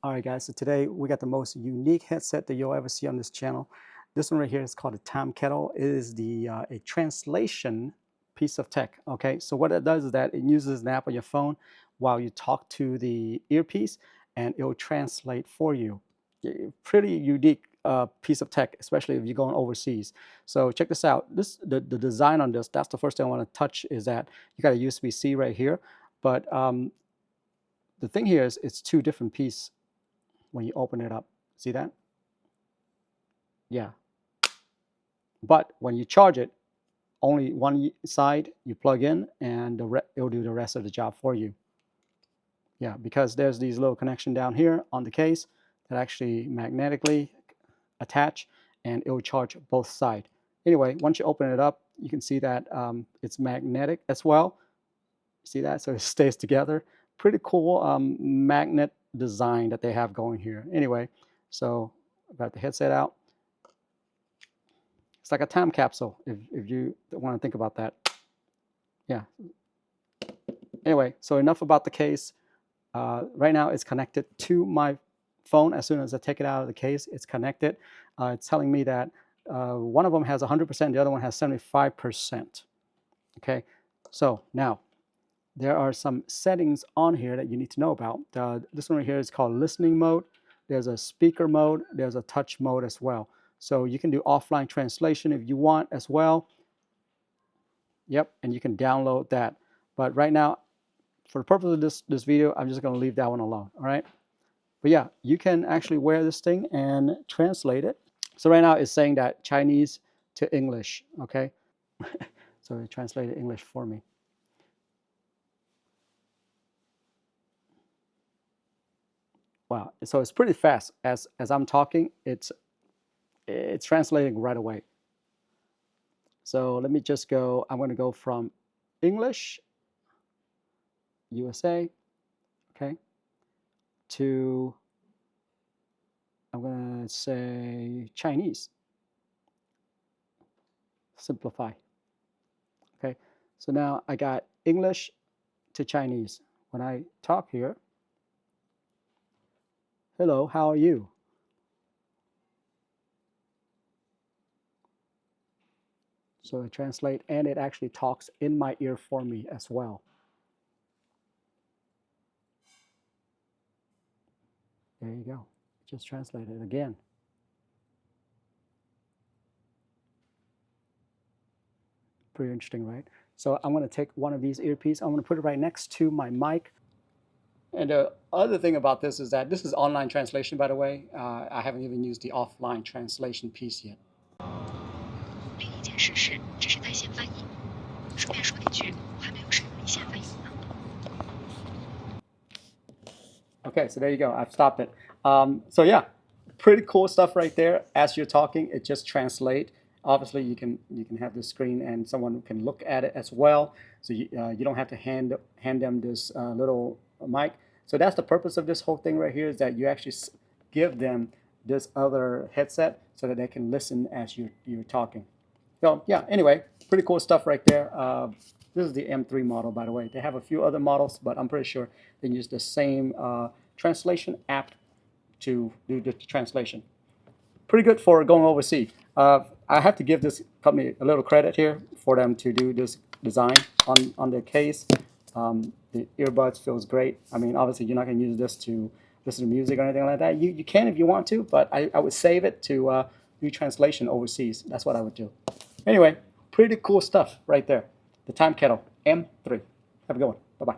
All right, guys, so today we got the most unique headset that you'll ever see on this channel. This one right here is called a Timekettle. It is a translation piece of tech, okay? So what it does is that it uses an app on your phone while you talk to the earpiece, and it will translate for you. Pretty unique piece of tech, especially if you're going overseas. So check this out. The design on this, that's the first thing I want to touch, is that you got a USB-C right here. But the thing here is it's two different pieces when you open it up. See that? Yeah. But when you charge it, only one side you plug in, and it'll do the rest of the job for you. Yeah, because there's these little connection down here on the case that actually magnetically attach, and it will charge both sides. Anyway, once you open it up, you can see that it's magnetic as well. See that? So it stays together. Pretty cool magnet design that they have going here. Anyway, so I've got the headset out. It's like a time capsule, if you want to think about that. Yeah. Anyway, so enough about the case. Right now it's connected to my phone. As soon as I take it out of the case, it's connected. It's telling me that one of them has 100%, the other one has 75%. Okay, so now there are some settings on here that you need to know about. This one right here is called listening mode. There's a speaker mode. There's a touch mode as well. So you can do offline translation if you want as well. Yep, and you can download that. But right now, for the purpose of this video, I'm just going to leave that one alone. All right. But yeah, you can actually wear this thing and translate it. So right now it's saying that Chinese to English. Okay. So it translated English for me. Wow. So it's pretty fast. As I'm talking, it's translating right away. So let me just go. I'm going to go from English, USA, okay, to, I'm going to say Chinese. Simplify. Okay. So now I got English to Chinese. When I talk here, hello, how are you? So it translates, and it actually talks in my ear for me as well. There you go. Just translate it again. Pretty interesting, right? So I'm going to take one of these earpieces. I'm going to put it right next to my mic. And the other thing about this is that this is online translation, by the way. I haven't even used the offline translation piece yet. Okay, so there you go. I've stopped it. So yeah, pretty cool stuff right there. As you're talking, it just translates. Obviously, you can have the screen, and someone can look at it as well. So you don't have to hand them this little mic. So that's the purpose of this whole thing right here, is that you actually give them this other headset so that they can listen as you're talking. So yeah, anyway, pretty cool stuff right there. This is the M3 model, by the way. They have a few other models, but I'm pretty sure they use the same translation app to do the translation. Pretty good for going overseas. I have to give this company a little credit here for them to do this design on their case. The earbuds feels great. I mean, obviously you're not going to use this to listen to music or anything like that. You can if you want to, but I would save it to do translation overseas. That's what I would do. Anyway, pretty cool stuff right there. The Timekettle M3. Have a good one. Bye-bye.